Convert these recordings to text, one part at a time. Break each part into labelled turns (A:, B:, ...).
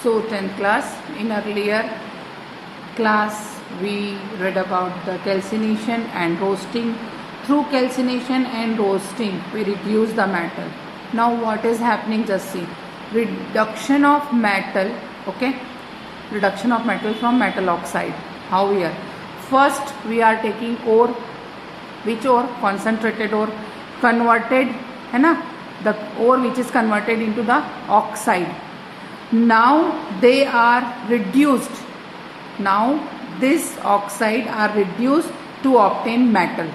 A: So 10th class, in earlier class we read about the calcination and roasting. Through calcination and roasting we reduce the metal. Now what is happening, just see. Reduction of metal, okay, reduction of metal from metal oxide. How here? First we are taking ore. Which ore? Concentrated ore, converted, है ना, the ore which is converted into the oxide. Now they are reduced. Now this oxide are reduced to obtain metal.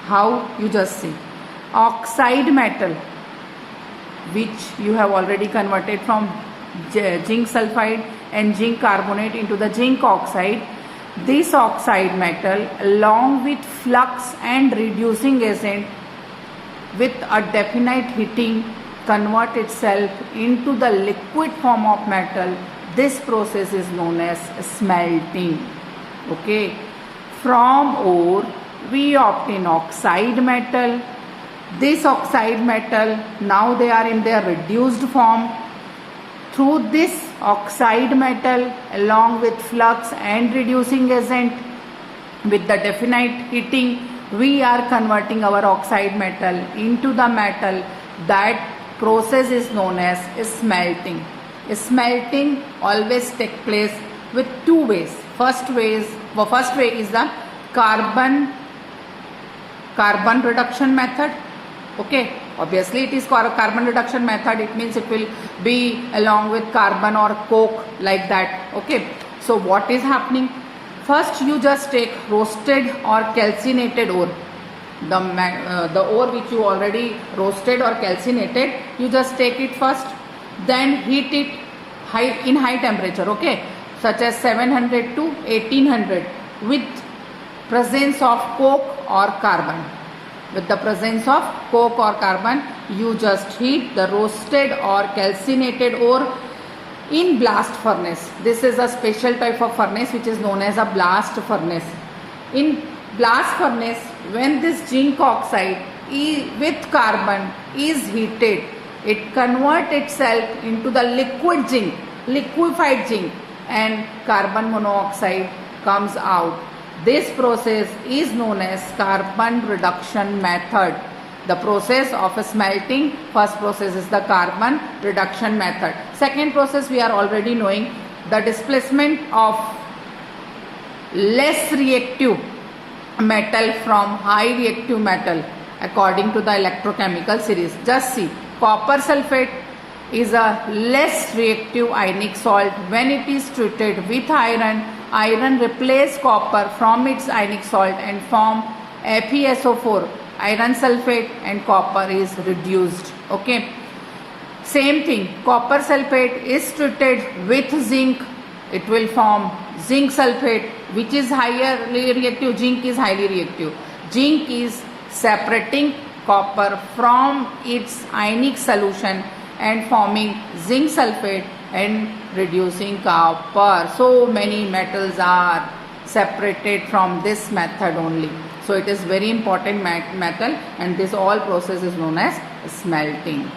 A: How? You just see. Oxide metal which you have already converted from zinc sulfide and zinc carbonate into the zinc oxide. This oxide metal along with flux and reducing agent with a definite heating convert itself into the liquid form of metal. This process is known as smelting. Okay, from ore we obtain oxide metal. This oxide metal, now they are in their reduced form. Through this oxide metal along with flux and reducing agent with the definite heating, we are converting our oxide metal into the metal. That process is known as smelting. Smelting always take place with two ways. First way is the carbon reduction method. Okay, obviously it is carbon reduction method. It means it will be along with carbon or coke, like that. Okay, so what is happening? First you just take roasted or calcinated ore. The ore which you already roasted or calcinated, you just take it first, then heat it in high temperature, okay, such as 700 to 1800 with presence of coke or carbon. With the presence of coke or carbon, you just heat the roasted or calcinated ore in blast furnace. This is a special type of furnace which is known as a blast furnace. In blast furnace, when this zinc oxide with carbon is heated, it converts itself into the liquid zinc, liquefied zinc, and carbon monoxide comes out. This process is known as carbon reduction method. The process of smelting, first process is the carbon reduction method. Second process we are already knowing, the displacement of less reactive metal from high reactive metal according to the electrochemical series. Just see, copper sulfate is a less reactive ionic salt. When it is treated with iron, iron replaces copper from its ionic salt and form FeSO4, iron sulfate, and copper is reduced. Okay, same thing, copper sulfate is treated with zinc, it will form zinc sulfate, which is highly reactive. Zinc is highly reactive. Zinc is separating copper from its ionic solution and forming zinc sulfate and reducing copper. So many metals are separated from this method only. So it is very important method, and this all process is known as smelting.